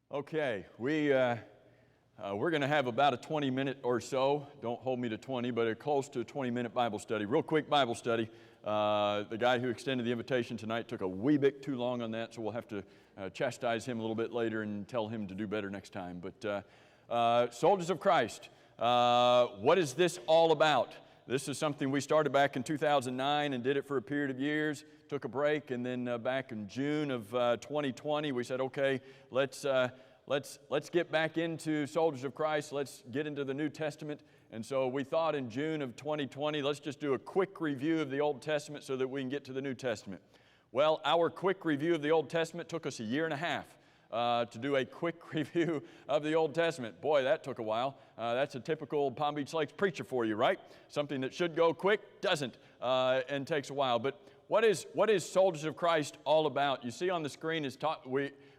Okay, we're going to have about a 20-minute or so, don't hold me to 20, but a close to a 20-minute Bible study. Real quick Bible study. The guy who extended the invitation tonight took a wee bit too long on that, so we'll have to chastise him a little bit later and tell him to do better next time. But Soldiers of Christ, what is this all about? This is something we started back in 2009 and did it for a period of years, took a break, and then back in June of 2020 we said, okay, let's get back into Soldiers of Christ, let's get into the New Testament. And so we thought in June of 2020, let's just do a quick review of the Old Testament so that we can get to the New Testament. Well, our quick review of the Old Testament took us a year and a half. To do a quick review of the Old Testament. Boy, that took a while. That's a typical Palm Beach Lakes preacher for you, right? Something that should go quick, doesn't, and takes a while. But what is Soldiers of Christ all about? You see on the screen is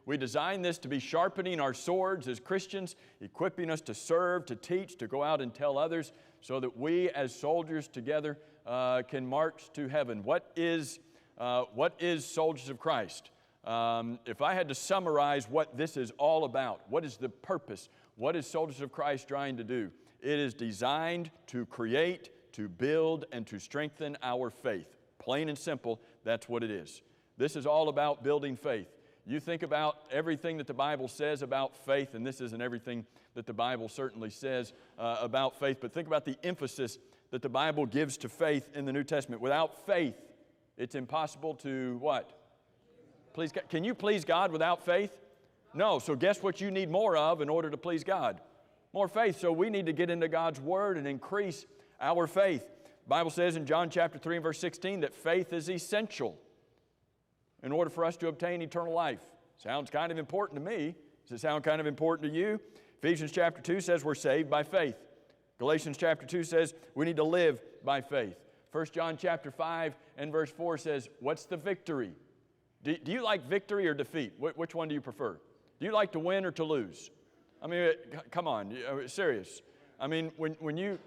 we designed this to be sharpening our swords as Christians, equipping us to serve, to teach, to go out and tell others, so that we as soldiers together can march to heaven. What is Soldiers of Christ? If I had to summarize what this is all about, what is the purpose? What is Soldiers of Christ trying to do? It is designed to create, to build, and to strengthen our faith. Plain and simple, that's what it is. This is all about building faith. You think about everything that the Bible says about faith, and this isn't everything that the Bible certainly says about faith, but think about the emphasis that the Bible gives to faith in the New Testament. Without faith, it's impossible to what? Please God. Can you please God without faith? No. So guess what you need more of in order to please God? More faith. So we need to get into God's Word and increase our faith. The Bible says in John chapter 3 and verse 16 that faith is essential in order for us to obtain eternal life. Sounds kind of important to me. Does it sound kind of important to you? Ephesians chapter 2 says we're saved by faith. Galatians chapter 2 says we need to live by faith. 1 John chapter 5 and verse 4 says, what's the victory? Do you like victory or defeat? Which one do you prefer? Do you like to win or to lose? I mean, come on, serious. I mean, when you,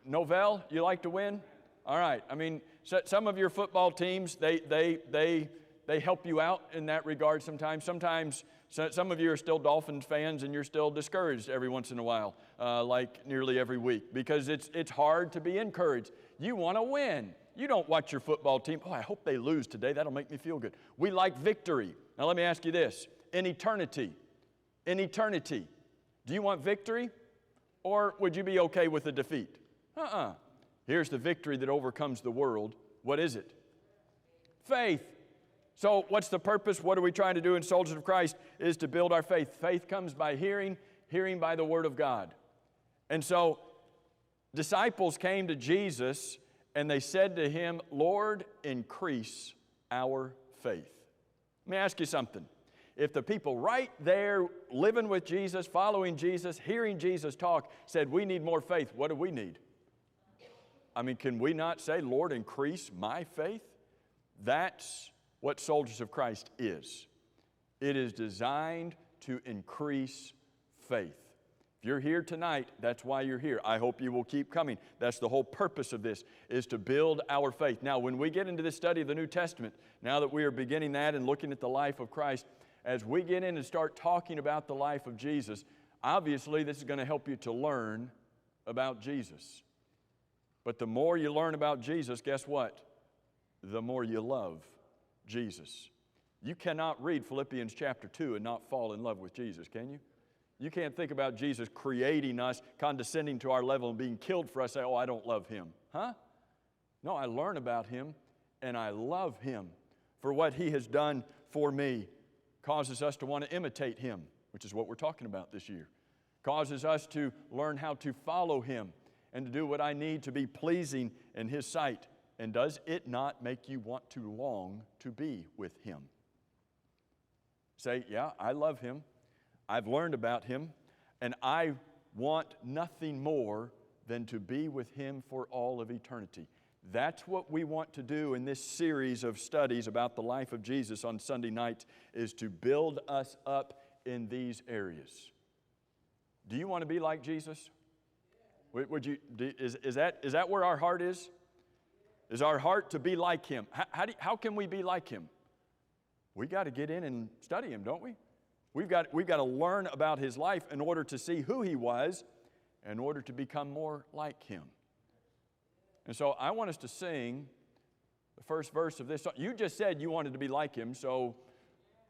Novell, you like to win? All right. I mean, some of your football teams, they help you out in that regard sometimes. Sometimes some of you are still Dolphins fans and you're still discouraged every once in a while, like nearly every week, because it's hard to be encouraged. You want to win. You don't watch your football team, oh, I hope they lose today. That'll make me feel good. We like victory. Now let me ask you this. In eternity, do you want victory or would you be okay with a defeat? Here's the victory that overcomes the world. What is it? Faith. So what's the purpose? What are we trying to do in Soldiers of Christ? Is to build our faith. Faith comes by hearing, hearing by the Word of God. And so disciples came to Jesus and they said to him, Lord, increase our faith. Let me ask you something. If the people right there living with Jesus, following Jesus, hearing Jesus talk, said we need more faith, what do we need? I mean, can we not say, Lord, increase my faith? That's what Soldiers of Christ is. It is designed to increase faith. If you're here tonight, that's why you're here. I hope you will keep coming. That's the whole purpose of this, is to build our faith. Now, when we get into this study of the New Testament, now that we are beginning that and looking at the life of Christ, as we get in and start talking about the life of Jesus, obviously this is going to help you to learn about Jesus. But the more you learn about Jesus, guess what? The more you love Jesus. You cannot read Philippians chapter 2 and not fall in love with Jesus, can you? You can't think about Jesus creating us, condescending to our level and being killed for us, say, oh, I don't love Him. Huh? No, I learn about Him and I love Him for what He has done for me. Causes us to want to imitate Him, which is what we're talking about this year. Causes us to learn how to follow Him and to do what I need to be pleasing in His sight. And does it not make you want to long to be with Him? Say, yeah, I love Him. I've learned about Him, and I want nothing more than to be with Him for all of eternity. That's what we want to do in this series of studies about the life of Jesus on Sunday nights, is to build us up in these areas. Do you want to be like Jesus? Is that where our heart is? Is our heart to be like Him? How can we be like Him? We got to get in and study Him, don't we? We've got to learn about his life in order to see who he was, in order to become more like him. And so I want us to sing the first verse of this song. You just said you wanted to be like him, so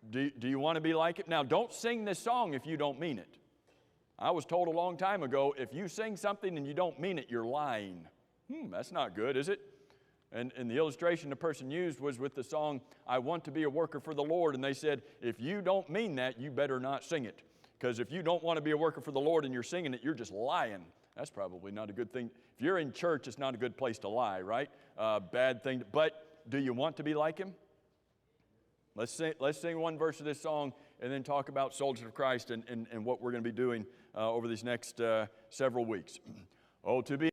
do you want to be like him? Now, don't sing this song if you don't mean it. I was told a long time ago, if you sing something and you don't mean it, you're lying. That's not good, is it? And the illustration the person used was with the song, I Want to Be a Worker for the Lord. And they said, if you don't mean that, you better not sing it. Because if you don't want to be a worker for the Lord and you're singing it, you're just lying. That's probably not a good thing. If you're in church, it's not a good place to lie, right? Bad thing. But do you want to be like him? Let's sing one verse of this song and then talk about soldiers of Christ and what we're going to be doing over these next several weeks. Oh, to be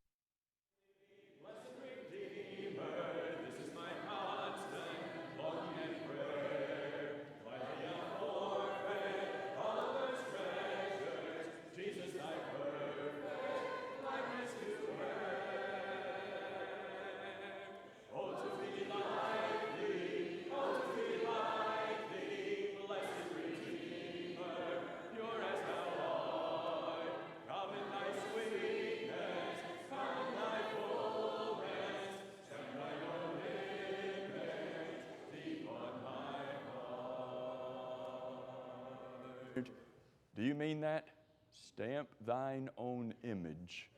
Do you mean that? Stamp thine own image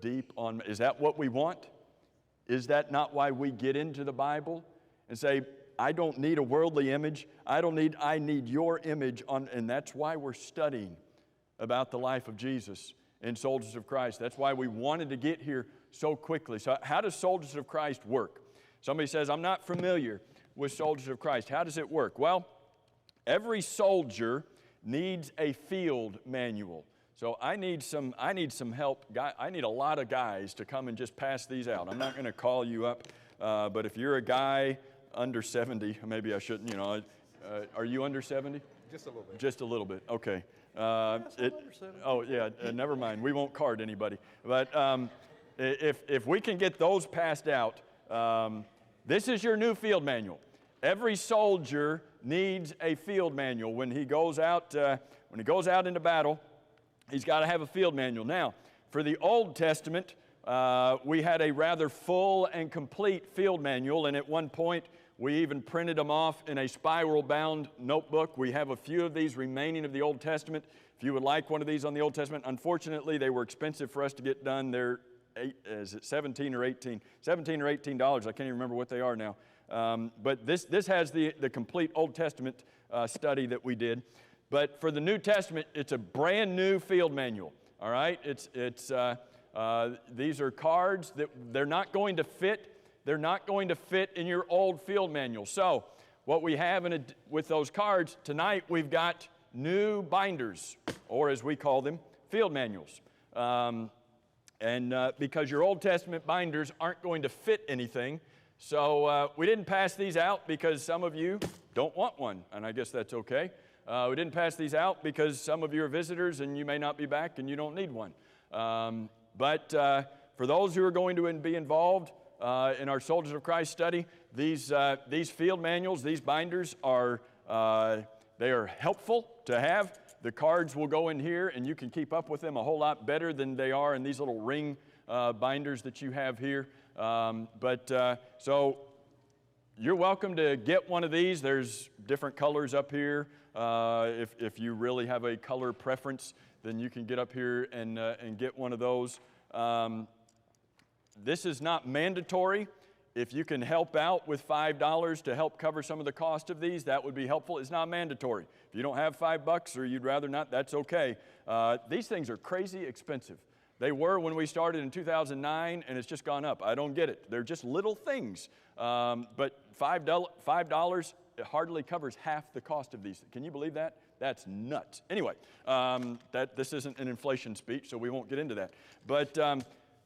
deep on me. Is that what we want? Is that not why we get into the Bible and say, I don't need a worldly image. I need your image on, and that's why we're studying about the life of Jesus in Soldiers of Christ. That's why we wanted to get here so quickly. So how does Soldiers of Christ work? Somebody says, I'm not familiar with Soldiers of Christ. How does it work? Well, every soldier needs a field manual. So I need some help. I need a lot of guys to come and just pass these out. I'm not going to call you up, but if you're a guy under 70, maybe I shouldn't, are you under 70? Just a little bit. Just a little bit, okay. Yes, I'm under 70. Oh, yeah, never mind. We won't card anybody. But if we can get those passed out, this is your new field manual. Every soldier needs a field manual. When he goes out into battle, he's got to have a field manual. Now, for the Old Testament, we had a rather full and complete field manual, and at one point, we even printed them off in a spiral-bound notebook. We have a few of these remaining of the Old Testament. If you would like one of these on the Old Testament, unfortunately, they were expensive for us to get done. They're $17 or $18? $17 or $18. I can't even remember what they are now. But this has the complete Old Testament study that we did. But for the New Testament, it's a brand new field manual. All right, these are cards that they're not going to fit. They're not going to fit in your old field manual. So what we have with those cards tonight, we've got new binders, or as we call them, field manuals. Because your Old Testament binders aren't going to fit anything. So we didn't pass these out because some of you don't want one, and I guess that's okay. We didn't pass these out because some of you are visitors and you may not be back and you don't need one. But for those who are going to be involved in our Soldiers of Christ study, these field manuals, these binders they are helpful to have. The cards will go in here and you can keep up with them a whole lot better than they are in these little ring binders that you have here. So you're welcome to get one of these. There's different colors up here. If you really have a color preference, then you can get up here and get one of those. This is not mandatory. If you can help out with $5 to help cover some of the cost of these, that would be helpful. It's not mandatory. If you don't have $5 or you'd rather not, that's okay. These things are crazy expensive. They were when we started in 2009, and it's just gone up. I don't get it. They're just little things. But $5 it hardly covers half the cost of these. Can you believe that? That's nuts. Anyway, this isn't an inflation speech, so we won't get into that. But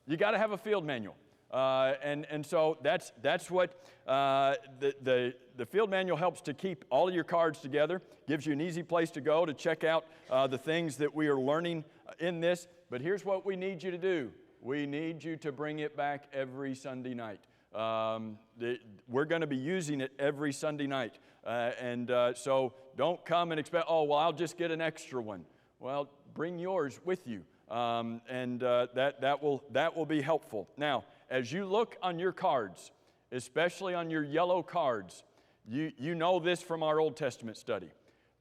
you got to have a field manual. And so that's what the field manual helps to keep all of your cards together, gives you an easy place to go to check out the things that we are learning in this. But here's what we need you to do. We need you to bring it back every Sunday night. We're going to be using it every Sunday night. So don't come and expect, oh, well, I'll just get an extra one. Well, bring yours with you, that will be helpful. Now, as you look on your cards, especially on your yellow cards, you know this from our Old Testament study.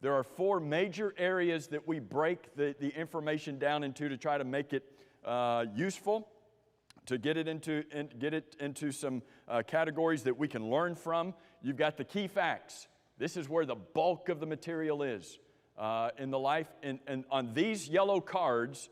There are 4 major areas that we break the information down into to try to make it useful, to get it into some categories that we can learn from. You've got the key facts. This is where the bulk of the material is in the life. And on these yellow cards,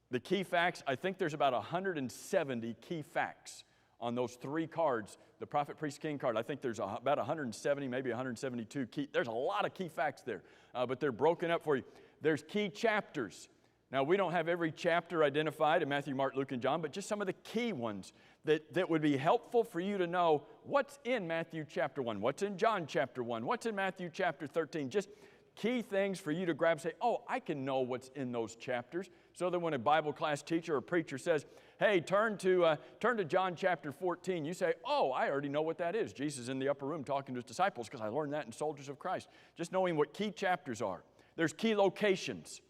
the key facts, I think there's about 170 key facts on those 3 cards. The Prophet, Priest, King card, I think there's about 170, maybe 172 key. There's a lot of key facts there, but they're broken up for you. There's key chapters. Now, we don't have every chapter identified in Matthew, Mark, Luke, and John, but just some of the key ones that would be helpful for you to know what's in Matthew chapter 1, what's in John chapter 1, what's in Matthew chapter 13. Just key things for you to grab and say, oh, I can know what's in those chapters, so that when a Bible class teacher or preacher says, hey, turn to John chapter 14, you say, oh, I already know what that is. Jesus in the upper room talking to his disciples, because I learned that in Soldiers of Christ. Just knowing what key chapters are. There's key locations.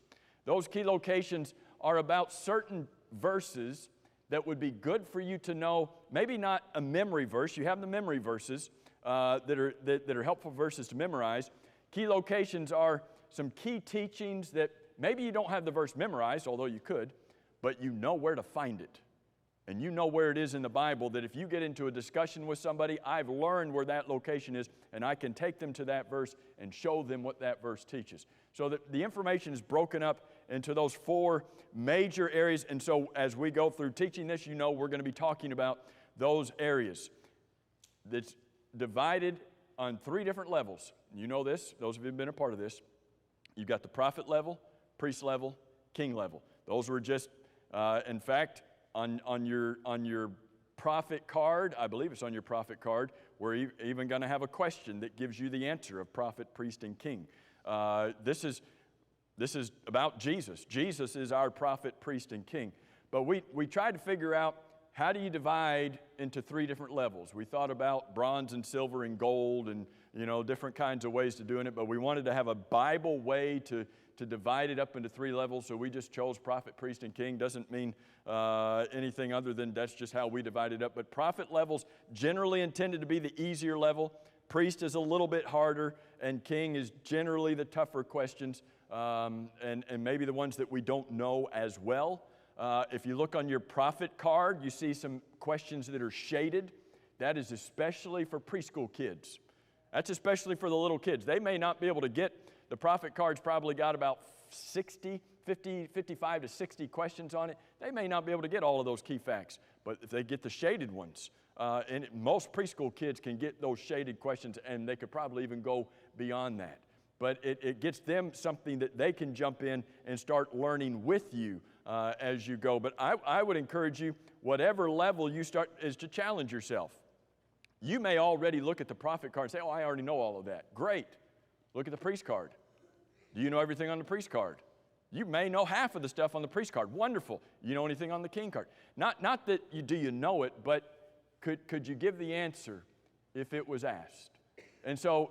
Those key locations are about certain verses that would be good for you to know. Maybe not a memory verse. You have the memory verses that are helpful verses to memorize. Key locations are some key teachings that maybe you don't have the verse memorized, although you could, but you know where to find it. And you know where it is in the Bible, that if you get into a discussion with somebody, I've learned where that location is, and I can take them to that verse and show them what that verse teaches. So that the information is broken up into those 4 major areas. And so as we go through teaching this, you know we're going to be talking about those areas. That's divided on 3 different levels. You know this, those of you who have been a part of this. You've got the prophet level, priest level, king level. Those were just, in fact, on your prophet card, I believe it's on your prophet card, we're even going to have a question that gives you the answer of prophet, priest, and king. This is about Jesus. Jesus is our prophet, priest, and king. But we tried to figure out, how do you divide into 3 different levels? We thought about bronze and silver and gold and, different kinds of ways to doing it, but we wanted to have a Bible way to divide it up into 3 levels, so we just chose prophet, priest, and king. Doesn't mean anything other than that's just how we divide it up. But prophet levels generally intended to be the easier level. Priest is a little bit harder, and king is generally the tougher questions, and maybe the ones that we don't know as well. If you look on your prophet card, you see some questions that are shaded. That is especially for preschool kids. That's especially for the little kids. They may not be able to get, the prophet card's probably got about 55 to 60 questions on it. They may not be able to get all of those key facts, but if they get the shaded ones, most preschool kids can get those shaded questions, and they could probably even go beyond that. But it gets them something that they can jump in and start learning with you as you go. But I would encourage you, whatever level you start, is to challenge yourself. You may already look at the prophet card and say, oh, I already know all of that. Great. Look at the priest card. Do you know everything on the priest card? You may know half of the stuff on the priest card. Wonderful. You know anything on the king card? Not that do you know it, but could you give the answer if it was asked? And so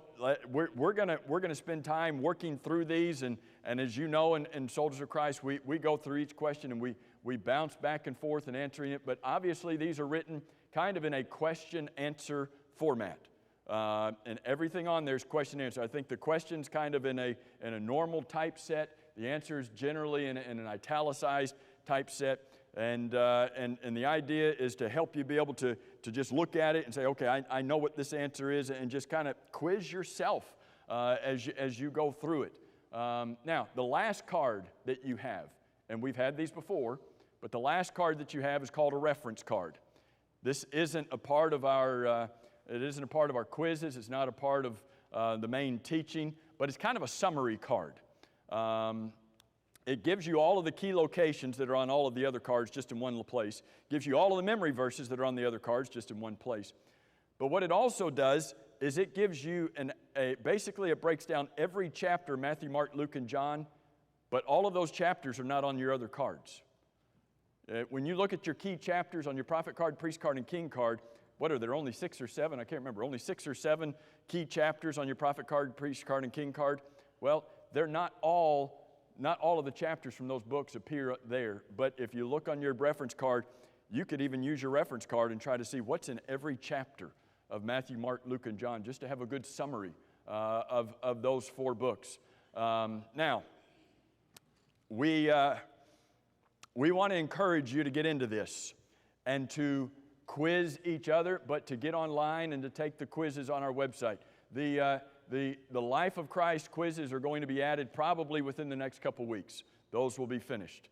we're gonna spend time working through these, and as you know, in Soldiers of Christ, we go through each question and we bounce back and forth in answering it. But obviously, these are written kind of in a question-answer format. And everything on there is question-answer. I think the question's kind of in a normal type set. The answer is generally in an italicized type set. And the idea is to help you be able to just look at it and say, okay, I know what this answer is, and just kind of quiz yourself as you go through it. Now, the last card that you have, and we've had these before, but the last card that you have is called a reference card. This isn't a part of our quizzes. It's not a part of the main teaching, but it's kind of a summary card. It gives you all of the key locations that are on all of the other cards just in one place. Gives you all of the memory verses that are on the other cards just in one place. But what it also does is it gives you basically it breaks down every chapter, Matthew, Mark, Luke, and John, but all of those chapters are not on your other cards. When you look at your key chapters on your prophet card, priest card, and king card, what are there, only 6 or 7? I can't remember. Only 6 or 7 key chapters on your prophet card, priest card, and king card. Well, they're not all of the chapters from those books appear there. But if you look on your reference card, you could even use your reference card and try to see what's in every chapter of Matthew, Mark, Luke, and John, just to have a good summary of those 4 books. Now, we want to encourage you to get into this and to quiz each other, but to get online and to take the quizzes on our website. The Life of Christ quizzes are going to be added probably within the next couple weeks. Those will be finished.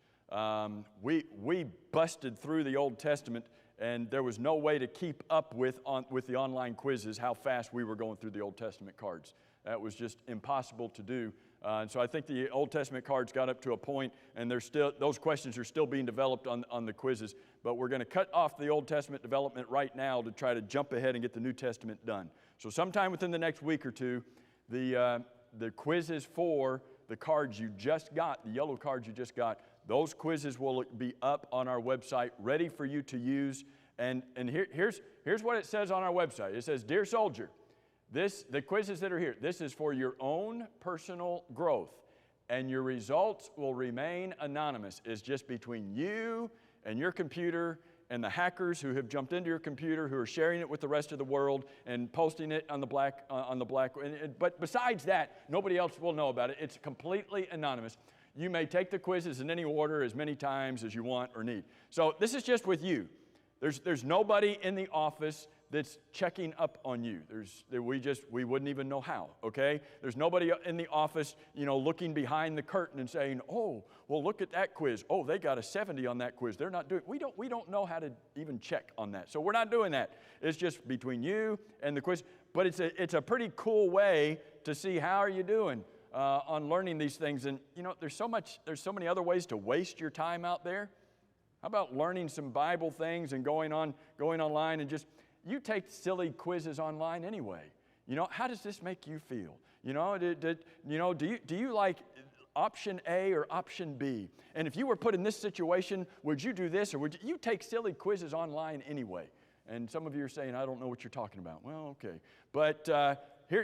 We busted through the Old Testament, and there was no way to keep up with the online quizzes how fast we were going through the Old Testament cards. That was just impossible to do. And so I think the Old Testament cards got up to a point, and those questions are still being developed on the quizzes. But we're going to cut off the Old Testament development right now to try to jump ahead and get the New Testament done. So sometime within the next week or two, the quizzes for the cards you just got, the yellow cards you just got, those quizzes will be up on our website, ready for you to use. And here's what it says on our website. It says, "Dear soldier, the quizzes that are here, this is for your own personal growth, and your results will remain anonymous. It's just between you and your computer and the hackers who have jumped into your computer, who are sharing it with the rest of the world and posting it on the black. But besides that, nobody else will know about it. It's completely anonymous. You may take the quizzes in any order as many times as you want or need. So this is just with you. There's nobody in the office that's checking up on you. We wouldn't even know how, okay? There's nobody in the office, looking behind the curtain and saying, "Oh, well, look at that quiz. Oh, they got a 70 on that quiz." They're not doing. We don't know how to even check on that. So we're not doing that. It's just between you and the quiz. But it's a pretty cool way to see how are you doing on learning these things. And there's so many other ways to waste your time out there. How about learning some Bible things and going online and just. You take silly quizzes online anyway. How does this make you feel? Do you like option A or option B? And if you were put in this situation, would you do this or would you take silly quizzes online anyway? And some of you are saying, "I don't know what you're talking about." Well, okay. But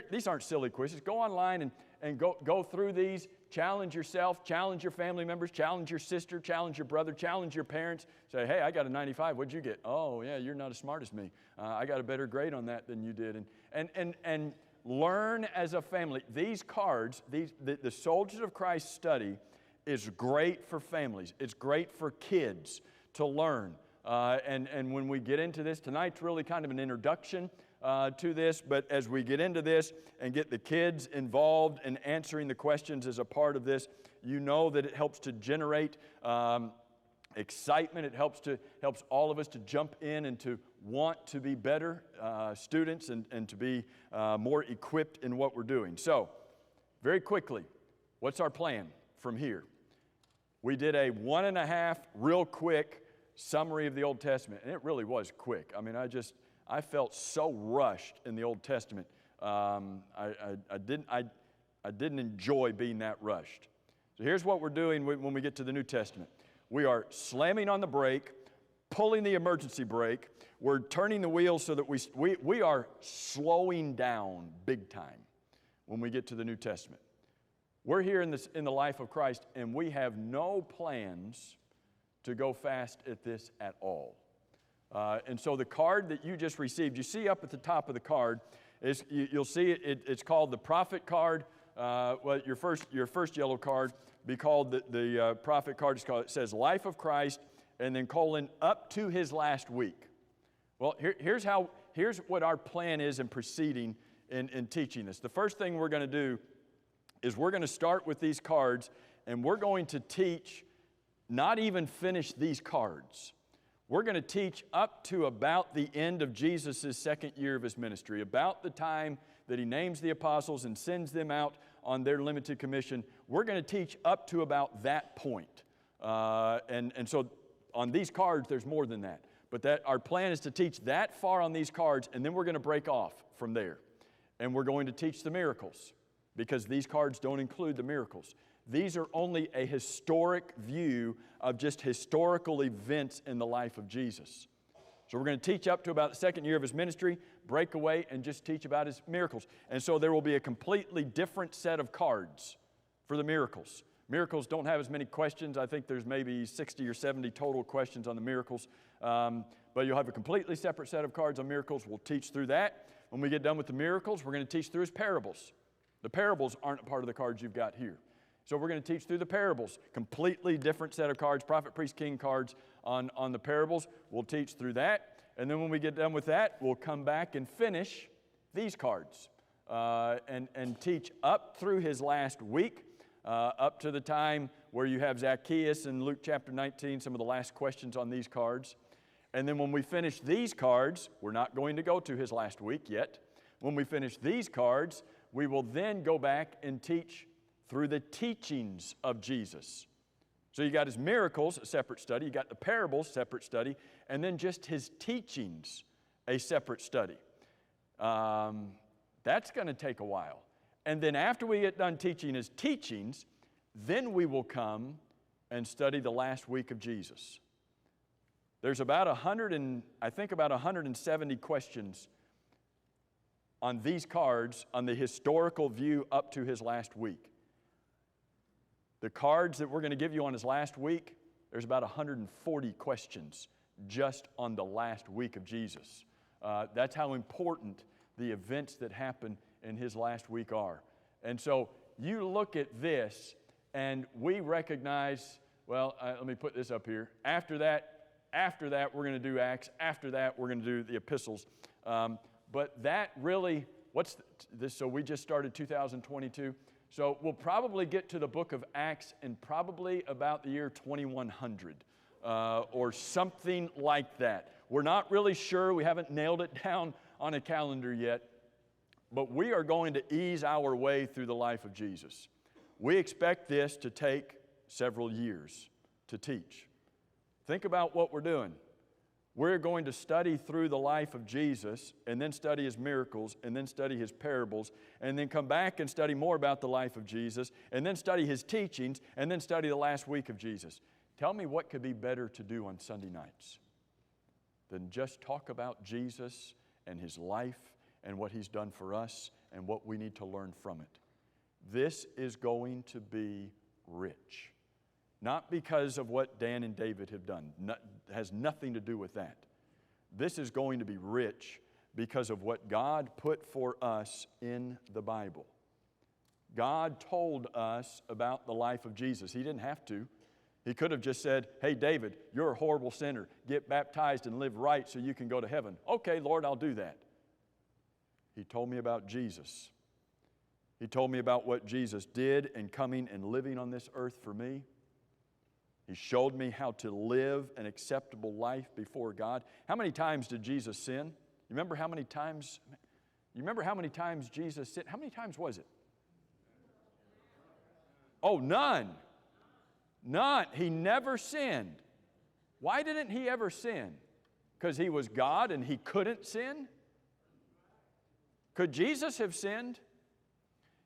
these aren't silly quizzes. Go online and go through these. Challenge yourself, challenge your family members, challenge your sister, challenge your brother, challenge your parents. Say, "Hey, I got a 95. What'd you get?" "Oh, yeah, you're not as smart as me. I got a better grade on that than you did." And learn as a family. These cards, the Soldiers of Christ study is great for families. It's great for kids to learn. And when we get into this, tonight's really kind of an introduction to this, but as we get into this and get the kids involved in answering the questions as a part of this, that it helps to generate excitement. It helps all of us to jump in and to want to be better students and to be more equipped in what we're doing. So, very quickly, what's our plan from here? We did a 1.5 real quick summary of the Old Testament, and it really was quick. I mean, I felt so rushed in the Old Testament. I didn't enjoy being that rushed. So here's what we're doing when we get to the New Testament. We are slamming on the brake, pulling the emergency brake. We're turning the wheel so that we are slowing down big time when we get to the New Testament. We're here in the life of Christ, and we have no plans to go fast at this at all. And so the card that you just received, you see up at the top of the card, you'll see it's called the prophet card. Your first yellow card be called the prophet card. It says Life of Christ, and then colon up to his last week. Well, here's what our plan is in proceeding in teaching this. The first thing we're going to do is we're going to start with these cards, and we're going to teach, not even finish these cards. We're going to teach up to about the end of Jesus' second year of his ministry, about the time that he names the apostles and sends them out on their limited commission. We're going to teach up to about that point. And so on these cards, there's more than that. But our plan is to teach that far on these cards, and then we're going to break off from there. And we're going to teach the miracles, because these cards don't include the miracles. These are only a historic view of just historical events in the life of Jesus. So we're going to teach up to about the second year of his ministry, break away, and just teach about his miracles. And so there will be a completely different set of cards for the miracles. Miracles don't have as many questions. I think there's maybe 60 or 70 total questions on the miracles. But you'll have a completely separate set of cards on miracles. We'll teach through that. When we get done with the miracles, we're going to teach through his parables. The parables aren't a part of the cards you've got here. So we're going to teach through the parables. Completely different set of cards, prophet, priest, king cards on the parables. We'll teach through that. And then when we get done with that, we'll come back and finish these cards and teach up through his last week, up to the time where you have Zacchaeus in Luke chapter 19, some of the last questions on these cards. And then when we finish these cards, we're not going to go to his last week yet. When we finish these cards, we will then go back and teach through the teachings of Jesus. So you got his miracles, a separate study. You got the parables, separate study. And then just his teachings, a separate study. That's going to take a while. And then after we get done teaching his teachings, then we will come and study the last week of Jesus. There's about 170 questions on these cards on the historical view up to his last week. The cards that we're going to give you on his last week, there's about 140 questions just on the last week of Jesus. That's how important the events that happen in his last week are. And so you look at this and we recognize, well, let me put this up here. After that, we're going to do Acts. After that, we're going to do the epistles. But that really, what's this? So we just started 2022. So we'll probably get to the book of Acts in probably about the year 2100 or something like that. We're not really sure. We haven't nailed it down on a calendar yet. But we are going to ease our way through the life of Jesus. We expect this to take several years to teach. Think about what we're doing. We're going to study through the life of Jesus and then study his miracles and then study his parables and then come back and study more about the life of Jesus and then study his teachings and then study the last week of Jesus. Tell me what could be better to do on Sunday nights than just talk about Jesus and his life and what he's done for us and what we need to learn from it. This is going to be rich. Not because of what Dan and David have done. Has nothing to do with that. This is going to be rich because of what God put for us in the Bible. God told us about the life of Jesus. He didn't have to. He could have just said, hey, David, you're a horrible sinner. Get baptized and live right so you can go to heaven. Okay, Lord, I'll do that. He told me about Jesus. He told me about what Jesus did in coming and living on this earth for me. He showed me how to live an acceptable life before God. How many times did Jesus sin? You remember how many times Jesus sinned? How many times was it? Oh, none. None. He never sinned. Why didn't he ever sin? Because he was God and he couldn't sin? Could Jesus have sinned?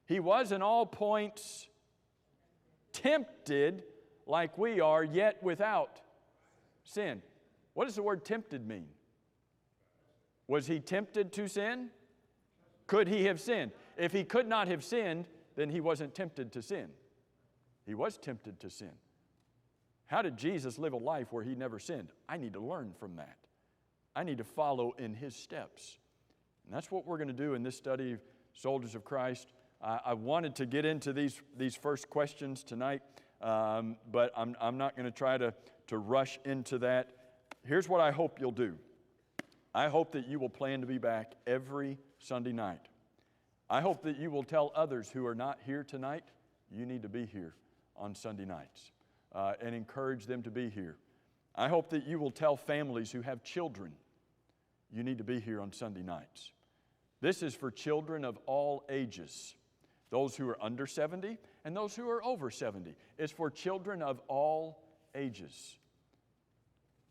He was in all points tempted like we are, yet without sin. What does the word tempted mean? Was he tempted to sin? Could he have sinned? If he could not have sinned, then he wasn't tempted to sin. He was tempted to sin. How did Jesus live a life where he never sinned? I need to learn from that. I need to follow in his steps. And that's what we're going to do in this study of Soldiers of Christ. I wanted to get into these first questions tonight. But I'm not going to try to rush into that. Here's what I hope you'll do. I hope that you will plan to be back every Sunday night. I hope that you will tell others who are not here tonight, you need to be here on Sunday nights and encourage them to be here. I hope that you will tell families who have children, you need to be here on Sunday nights. This is for children of all ages. Those who are under 70 and those who are over 70. It's for children of all ages.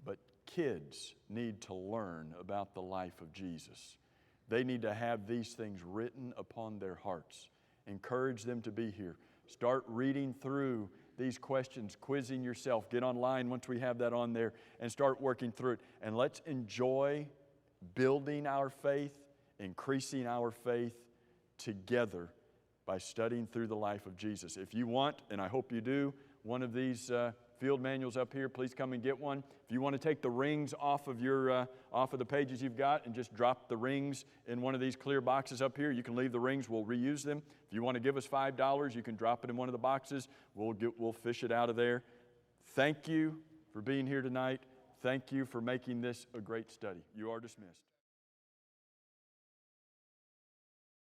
But kids need to learn about the life of Jesus. They need to have these things written upon their hearts. Encourage them to be here. Start reading through these questions, quizzing yourself. Get online once we have that on there and start working through it. And let's enjoy building our faith, increasing our faith together by studying through the life of Jesus. If you want, and I hope you do, one of these field manuals up here, please come and get one. If you want to take the rings off of the pages you've got and just drop the rings in one of these clear boxes up here, you can leave the rings. We'll reuse them. If you want to give us $5, you can drop it in one of the boxes. We'll fish it out of there. Thank you for being here tonight. Thank you for making this a great study. You are dismissed.